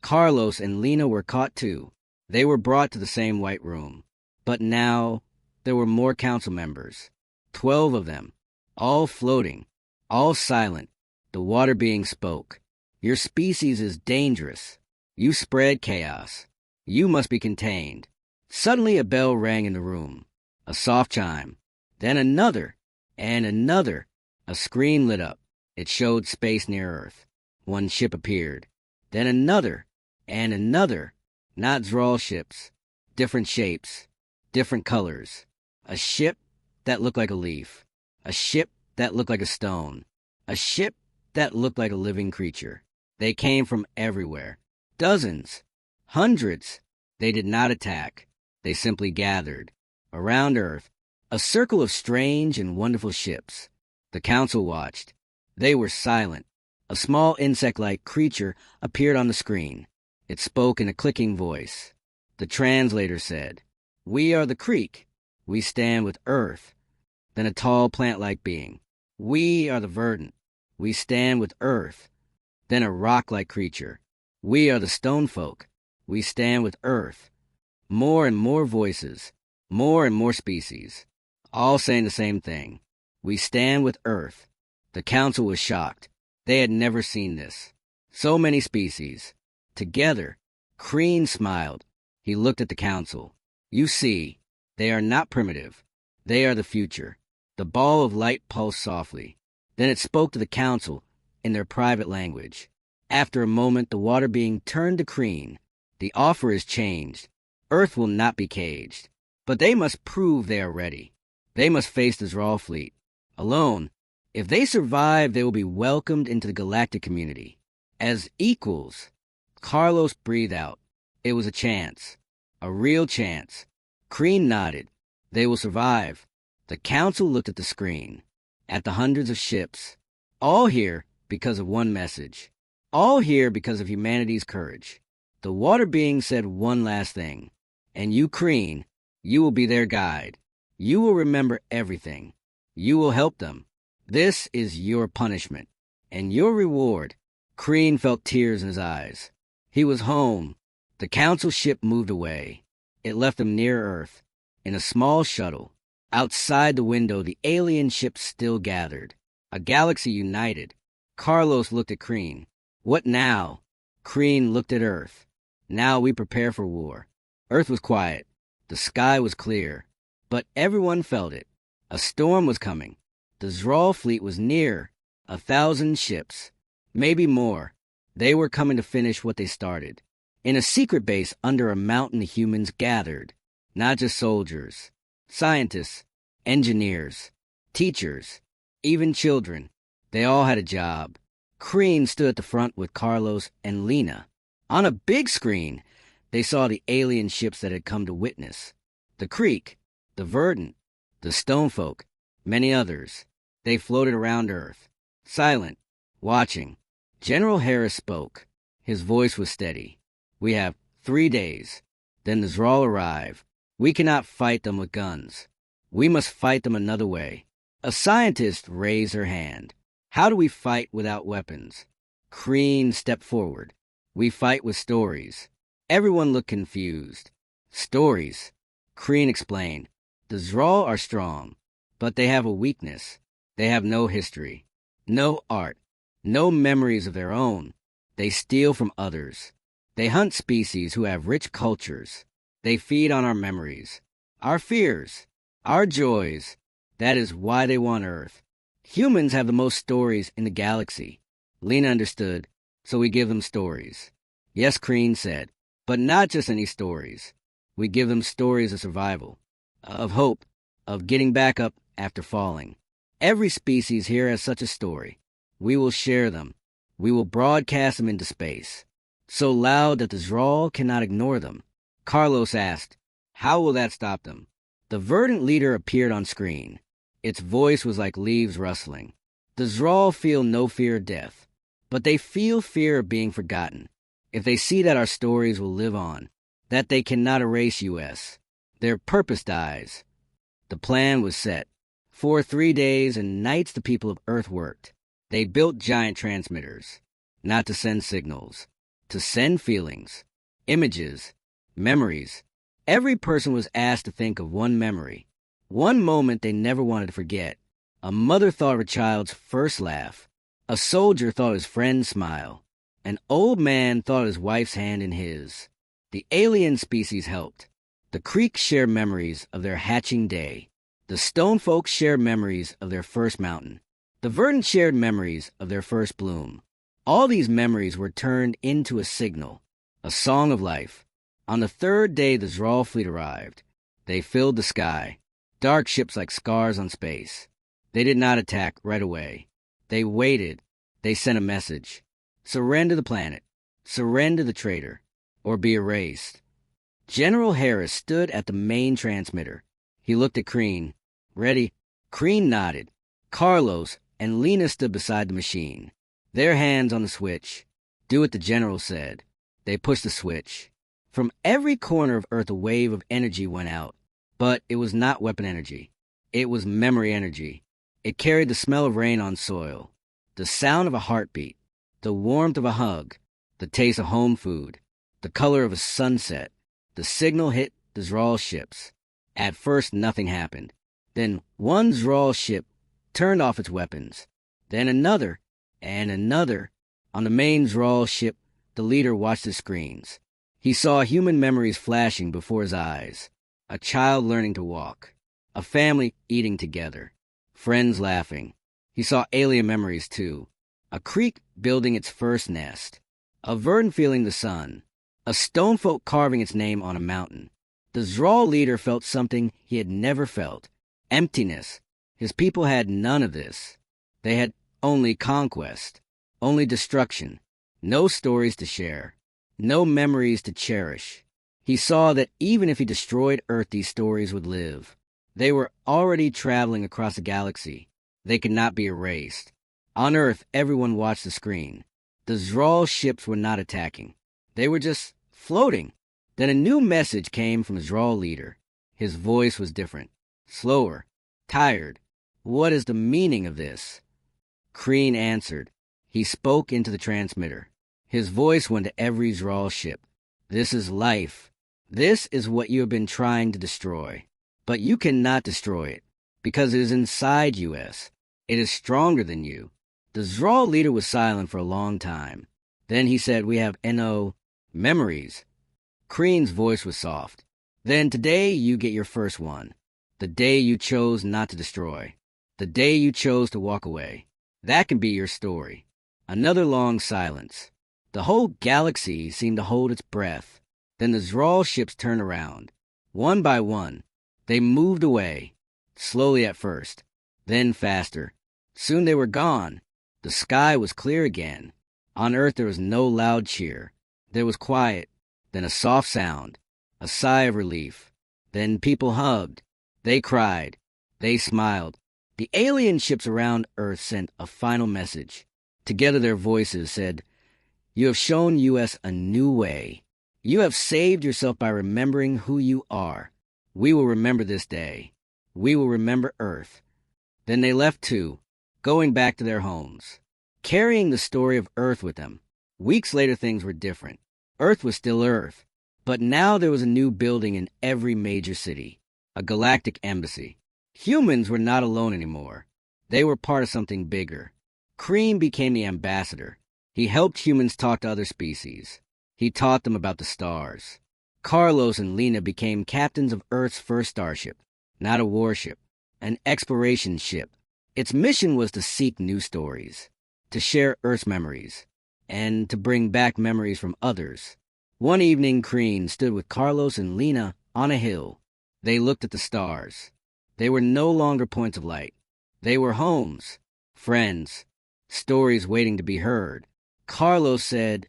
Carlos and Lena were caught too. They were brought to the same white room. But now there were more council members. 12 of them. All floating. All silent. The water being spoke. Your species is dangerous. You spread chaos. You must be contained. Suddenly a bell rang in the room. A soft chime. Then another. And another. A screen lit up. It showed space near Earth. One ship appeared. Then another. And another. Not Zral ships. Different shapes. Different colors. A ship that looked like a leaf. A ship that looked like a stone. A ship that looked like a living creature. They came from everywhere. Dozens. Hundreds. They did not attack. They simply gathered. Around Earth, a circle of strange and wonderful ships. The council watched. They were silent. A small insect-like creature appeared on the screen. It spoke in a clicking voice. The translator said, "We are the creek. We stand with Earth." Then a tall plant-like being. "We are the verdant. We stand with Earth." Then a rock-like creature. "We are the stone folk. We stand with Earth." More and more voices. More and more species. All saying the same thing. We stand with Earth. The council was shocked. They had never seen this. So many species. Together. Kreen smiled. He looked at the council. You see, they are not primitive. They are the future. The ball of light pulsed softly. Then it spoke to the council in their private language. After a moment, the water being turned to Kreen. The offer is changed. Earth will not be caged. But they must prove they are ready. They must face the Zral fleet. Alone. If they survive, they will be welcomed into the galactic community. As equals. Carlos breathed out. It was a chance. A real chance. Kreen nodded. They will survive. The council looked at the screen. At the hundreds of ships. All here because of one message. All here because of humanity's courage. The water being said one last thing. And you, Kreen, you will be their guide. You will remember everything. You will help them. This is your punishment. And your reward. Kreen felt tears in his eyes. He was home. The council ship moved away. It left him near Earth. In a small shuttle. Outside the window, the alien ships still gathered. A galaxy united. Carlos looked at Kreen. What now? Kreen looked at Earth. Now we prepare for war. Earth was quiet. The sky was clear. But everyone felt it. A storm was coming. The Zral fleet was near. 1,000 ships. Maybe more. They were coming to finish what they started. In a secret base under a mountain, the humans gathered. Not just soldiers. Scientists. Engineers. Teachers. Even children. They all had a job. Kreen stood at the front with Carlos and Lena. On a big screen, they saw the alien ships that had come to witness. The Creek. The Verdant. The Stonefolk. Many others. They floated around Earth. Silent. Watching. General Harris spoke. His voice was steady. We have 3 days. Then the Zral arrive. We cannot fight them with guns. We must fight them another way. A scientist raised her hand. How do we fight without weapons? Kreen stepped forward. We fight with stories. Everyone looked confused. Stories. Kreen explained. The Zral are strong, but they have a weakness. They have no history, no art, no memories of their own. They steal from others. They hunt species who have rich cultures. They feed on our memories, our fears, our joys. That is why they want Earth. Humans have the most stories in the galaxy. Lena understood, so we give them stories. Yes, Kreen said, but not just any stories. We give them stories of survival, of hope, of getting back up after falling. Every species here has such a story. We will share them. We will broadcast them into space, so loud that the Zral cannot ignore them. Carlos asked, how will that stop them? The verdant leader appeared on screen. Its voice was like leaves rustling. The Zral feel no fear of death, but they feel fear of being forgotten. If they see that our stories will live on, that they cannot erase US, their purpose dies. The plan was set. For 3 days and nights the people of Earth worked. They built giant transmitters, not to send signals, to send feelings, images, memories. Every person was asked to think of one memory, one moment they never wanted to forget. A mother thought of her child's first laugh. A soldier thought of his friend's smile. An old man thought of his wife's hand in his. The alien species helped. The Creeks shared memories of their hatching day. The stone folks shared memories of their first mountain. The verdant shared memories of their first bloom. All these memories were turned into a signal, a song of life. On the 3rd day the Zral fleet arrived. They filled the sky, dark ships like scars on space. They did not attack right away. They waited. They sent a message. Surrender the planet. Surrender the traitor, or be erased. General Harris stood at the main transmitter. He looked at Kreen. Ready? Kreen nodded. Carlos and Lena stood beside the machine, their hands on the switch. Do what the general said. They pushed the switch. From every corner of Earth a wave of energy went out. But it was not weapon energy. It was memory energy. It carried the smell of rain on soil, the sound of a heartbeat, the warmth of a hug, the taste of home food, the color of a sunset. The signal hit the Zral ships. At first nothing happened. Then one Zral ship turned off its weapons. Then another, and another. On the main Zral ship, the leader watched the screens. He saw human memories flashing before his eyes. A child learning to walk. A family eating together. Friends laughing. He saw alien memories too. A creek building its first nest. A verdant feeling the sun. A stone folk carving its name on a mountain. The Zral leader felt something he had never felt. Emptiness. His people had none of this. They had only conquest. Only destruction. No stories to share. No memories to cherish. He saw that even if he destroyed Earth, these stories would live. They were already traveling across the galaxy. They could not be erased. On Earth, everyone watched the screen. The Zral ships were not attacking. They were just floating. Then a new message came from the Zral leader. His voice was different, slower, tired. What is the meaning of this? Kreen answered. He spoke into the transmitter. His voice went to every Zral ship. This is life. This is what you have been trying to destroy. But you cannot destroy it, because it is inside US. It is stronger than you. The Zral leader was silent for a long time. Then he said, we have NO memories. Kreen's voice was soft. Then today you get your first one. The day you chose not to destroy. The day you chose to walk away. That can be your story. Another long silence. The whole galaxy seemed to hold its breath. Then the Zral ships turned around. One by one, they moved away. Slowly at first, then faster. Soon they were gone. The sky was clear again. On Earth there was no loud cheer. There was quiet, then a soft sound, a sigh of relief. Then people hugged. They cried. They smiled. The alien ships around Earth sent a final message. Together their voices said, you have shown US a new way. You have saved yourself by remembering who you are. We will remember this day. We will remember Earth. Then they left too, going back to their homes, carrying the story of Earth with them. Weeks later, things were different. Earth was still Earth, but now there was a new building in every major city, a galactic embassy. Humans were not alone anymore. They were part of something bigger. Cream became the ambassador. He helped humans talk to other species. He taught them about the stars. Carlos and Lena became captains of Earth's first starship, not a warship, an exploration ship. Its mission was to seek new stories, to share Earth's memories, and to bring back memories from others. One evening, Crean stood with Carlos and Lena on a hill. They looked at the stars. They were no longer points of light. They were homes, friends, stories waiting to be heard. Carlos said,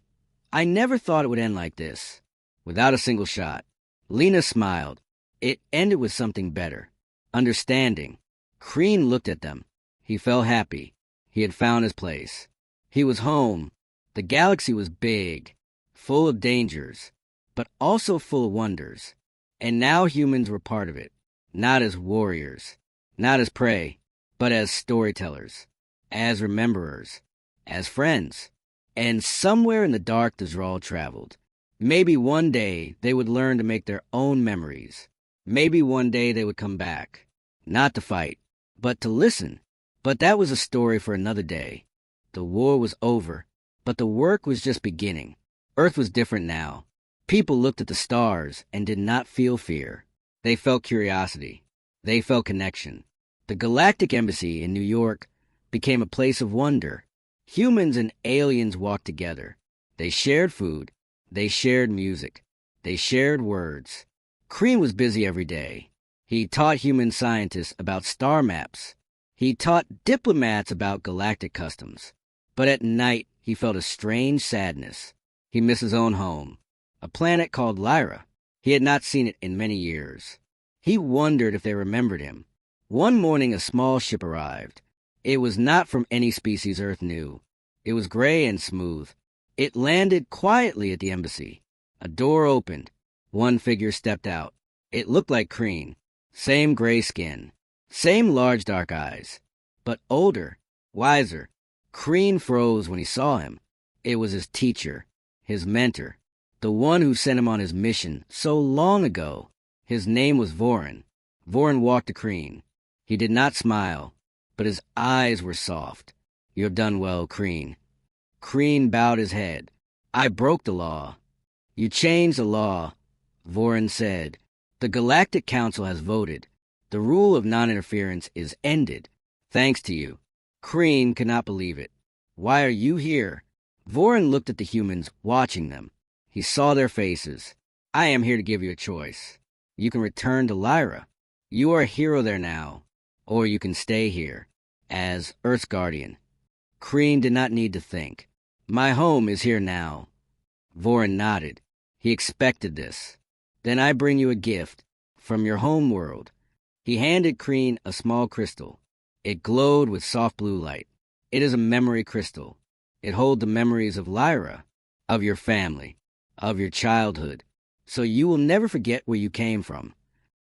"I never thought it would end like this, without a single shot." Lena smiled. It ended with something better. Understanding. Crean looked at them. He felt happy. He had found his place. He was home. The galaxy was big, full of dangers, but also full of wonders. And now humans were part of it, not as warriors, not as prey, but as storytellers, as rememberers, as friends. And somewhere in the dark the Zral traveled. Maybe one day they would learn to make their own memories. Maybe one day they would come back, not to fight, but to listen. But that was a story for another day. The war was over, but the work was just beginning. Earth was different now. People looked at the stars and did not feel fear. They felt curiosity. They felt connection. The Galactic Embassy in New York became a place of wonder. Humans and aliens walked together. They shared food. They shared music. They shared words. Crean was busy every day. He taught human scientists about star maps. He taught diplomats about galactic customs. But at night, he felt a strange sadness. He missed his own home, a planet called Lyra. He had not seen it in many years. He wondered if they remembered him. One morning, a small ship arrived. It was not from any species Earth knew. It was gray and smooth. It landed quietly at the embassy. A door opened. One figure stepped out. It looked like Crean. Same gray skin. Same large dark eyes. But older, wiser. Crean froze when he saw him. It was his teacher, his mentor, the one who sent him on his mission so long ago. His name was Vorin. Vorin walked to Crean. He did not smile, but his eyes were soft. "You have done well, Crean." Crean bowed his head. "I broke the law." "You changed the law," Vorin said. "The Galactic Council has voted. The rule of non-interference is ended, thanks to you." Crean could not believe it. "Why are you here?" Vorin looked at the humans, watching them. He saw their faces. "I am here to give you a choice. You can return to Lyra. You are a hero there now. Or you can stay here, as Earth's guardian." Crean did not need to think. "My home is here now." Vorin nodded. He expected this. "Then I bring you a gift from your home world." He handed Crean a small crystal. It glowed with soft blue light. "It is a memory crystal. It holds the memories of Lyra, of your family, of your childhood, so you will never forget where you came from."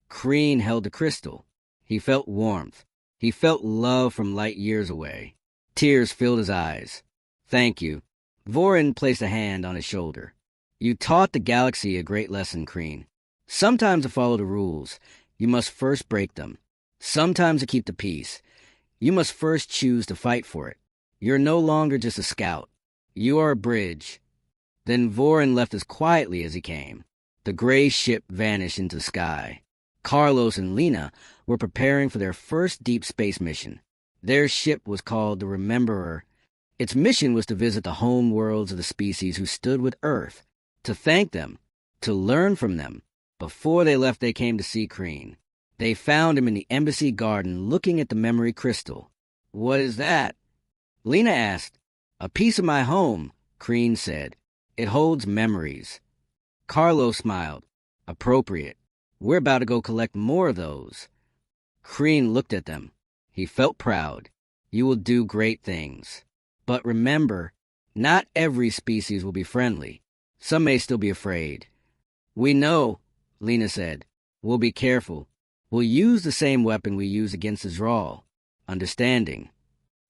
Crean held the crystal. He felt warmth. He felt love from light years away. Tears filled his eyes. "Thank you." Vorin placed a hand on his shoulder. "You taught the galaxy a great lesson, Crean. Sometimes to follow the rules, you must first break them. Sometimes to keep the peace, you must first choose to fight for it. You're no longer just a scout. You are a bridge." Then Vorin left as quietly as he came. The gray ship vanished into the sky. Carlos and Lena were preparing for their first deep space mission. Their ship was called the Rememberer. Its mission was to visit the home worlds of the species who stood with Earth, to thank them, to learn from them. Before they left, they came to see Crean. They found him in the embassy garden looking at the memory crystal. "What is that?" Lena asked. "A piece of my home," Crean said. "It holds memories." Carlos smiled. "Appropriate. We're about to go collect more of those." Crean looked at them. He felt proud. "You will do great things. But remember, not every species will be friendly. Some may still be afraid." "We know," Lena said. "We'll be careful. We'll use the same weapon we use against the Zral. Understanding."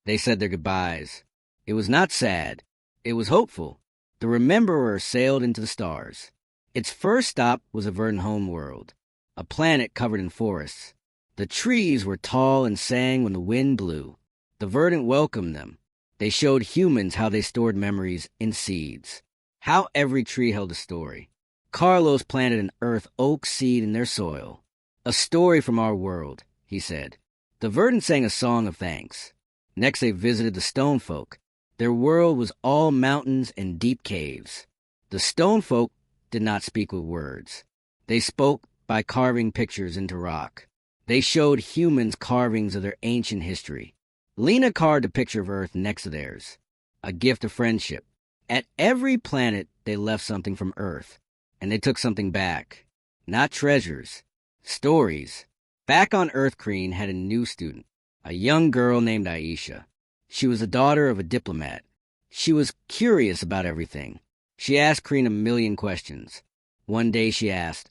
They said their goodbyes. It was not sad. It was hopeful. The Rememberer sailed into the stars. Its first stop was a verdant homeworld, a planet covered in forests. The trees were tall and sang when the wind blew. The verdant welcomed them. They showed humans how they stored memories in seeds, how every tree held a story. Carlos planted an earth oak seed in their soil. A story from our world, he said. The verdant sang a song of thanks. Next they visited the stone folk. Their world was all mountains and deep caves. The stone folk did not speak with words. They spoke by carving pictures into rock. They showed humans carvings of their ancient history. Lena carved a picture of Earth next to theirs, a gift of friendship. At every planet, they left something from Earth, and they took something back. Not treasures, stories. Back on Earth, Kreen had a new student, a young girl named Aisha. She was the daughter of a diplomat. She was curious about everything. She asked Kreen a million questions. One day she asked,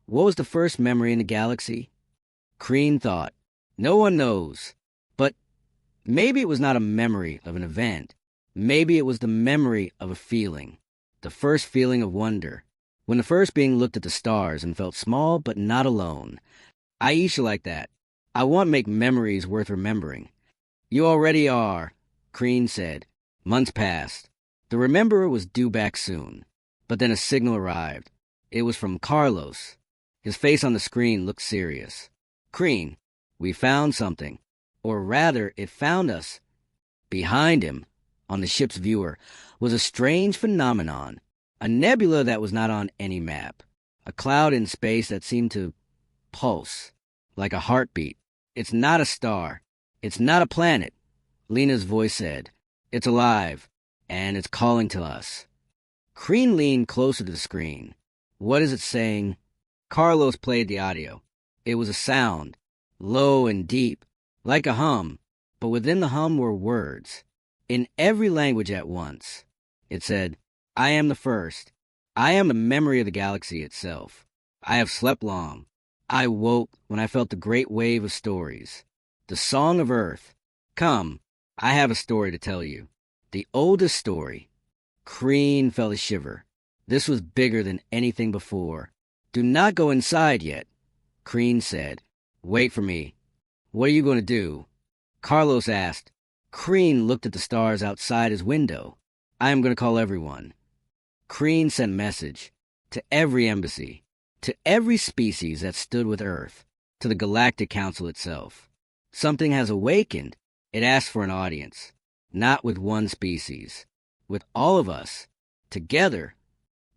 "What was the first memory in the galaxy?" Kreen thought, "No one knows. But maybe it was not a memory of an event. Maybe it was the memory of a feeling. The first feeling of wonder. When the first being looked at the stars and felt small but not alone. Aisha like that. I want to make memories worth remembering." "You already are," Kreen said. Months passed. The Rememberer was due back soon. But then a signal arrived. It was from Carlos. His face on the screen looked serious. "Kreen, we found something. Or rather, it found us." Behind him, on the ship's viewer, was a strange phenomenon. A nebula that was not on any map. A cloud in space that seemed to pulse, like a heartbeat. "It's not a star. It's not a planet," Lena's voice said. "It's alive, and it's calling to us." Kreen leaned closer to the screen. "What is it saying?" Carlos played the audio. It was a sound, low and deep, like a hum, but within the hum were words, in every language at once. It said, "I am the first. I am the memory of the galaxy itself. I have slept long. I woke when I felt the great wave of stories. The song of Earth. Come, I have a story to tell you. The oldest story." Kreen felt a shiver. This was bigger than anything before. "Do not go inside yet," Kreen said. "Wait for me." "What are you going to do?" Carlos asked. Kreen looked at the stars outside his window. "I am going to call everyone." Kreen sent a message to every embassy, to every species that stood with Earth, to the Galactic Council itself. Something has awakened. It asked for an audience, not with one species, with all of us, together.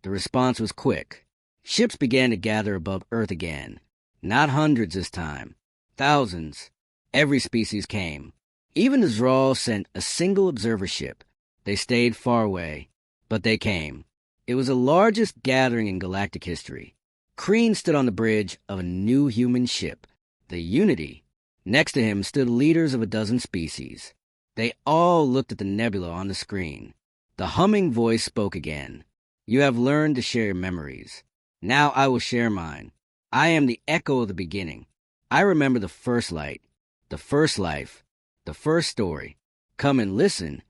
The response was quick. Ships began to gather above Earth again. Not hundreds this time. Thousands. Every species came. Even the Zral sent a single observer ship. They stayed far away, but they came. It was the largest gathering in galactic history. Kreen stood on the bridge of a new human ship, the Unity. Next to him stood leaders of a dozen species. They all looked at the nebula on the screen. The humming voice spoke again. "You have learned to share your memories. Now I will share mine. I am the echo of the beginning. I remember the first light, the first life, the first story. Come and listen."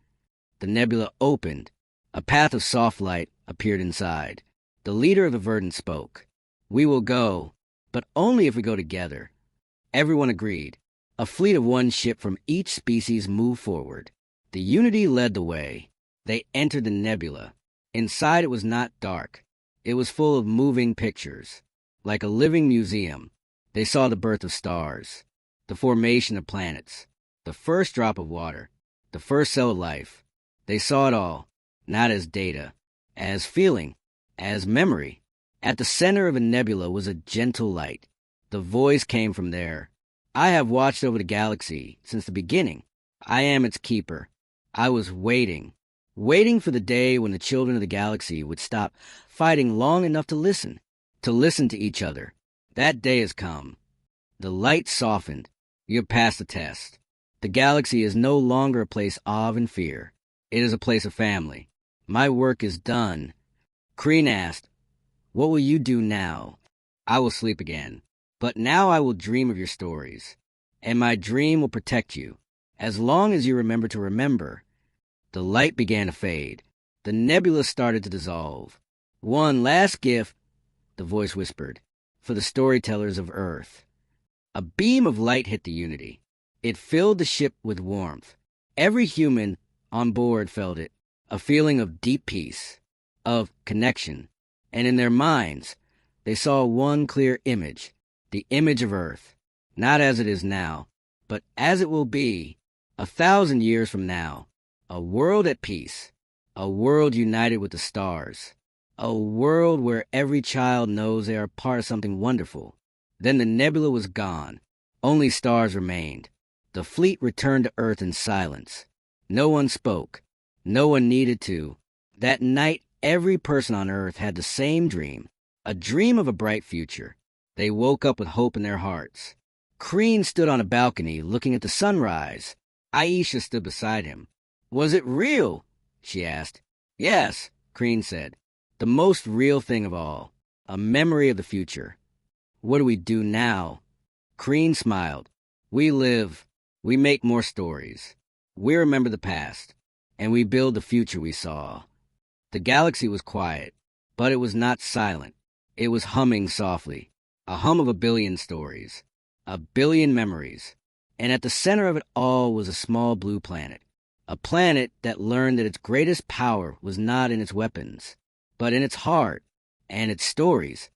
The nebula opened. A path of soft light appeared inside. The leader of the verdant spoke. "We will go, but only if we go together." Everyone agreed. A fleet of one ship from each species moved forward. The Unity led the way. They entered the nebula. Inside it was not dark. It was full of moving pictures. Like a living museum, they saw the birth of stars, the formation of planets, the first drop of water, the first cell of life. They saw it all, not as data, as feeling, as memory. At the center of a nebula was a gentle light. The voice came from there. "I have watched over the galaxy since the beginning. I am its keeper. I was waiting for the day when the children of the galaxy would stop fighting long enough to listen to each other. That day has come." The light softened. "You have passed the test. The galaxy is no longer a place of awe and fear. It is a place of family. My work is done." Kreen asked, "What will you do now?" "I will sleep again. But now I will dream of your stories, and my dream will protect you, as long as you remember to remember." The light began to fade. The nebula started to dissolve. One last gift, the voice whispered, for the storytellers of Earth. A beam of light hit the Unity. It filled the ship with warmth. Every human on board felt it, a feeling of deep peace, of connection. And in their minds, they saw one clear image, the image of Earth, not as it is now, but as it will be 1,000 years from now. A world at peace, a world united with the stars, a world where every child knows they are part of something wonderful. Then the nebula was gone. Only stars remained. The fleet returned to Earth in silence. No one spoke. No one needed to. That night, every person on Earth had the same dream, a dream of a bright future. They woke up with hope in their hearts. Crean stood on a balcony looking at the sunrise. Aisha stood beside him. "Was it real?" she asked. "Yes," Crean said. "The most real thing of all. A memory of the future." "What do we do now?" Crean smiled. "We live. We make more stories. We remember the past. And we build the future we saw." The galaxy was quiet, but it was not silent. It was humming softly. A hum of 1,000,000,000 stories. 1,000,000,000 memories. And at the center of it all was a small blue planet. A planet that learned that its greatest power was not in its weapons, but in its heart and its stories.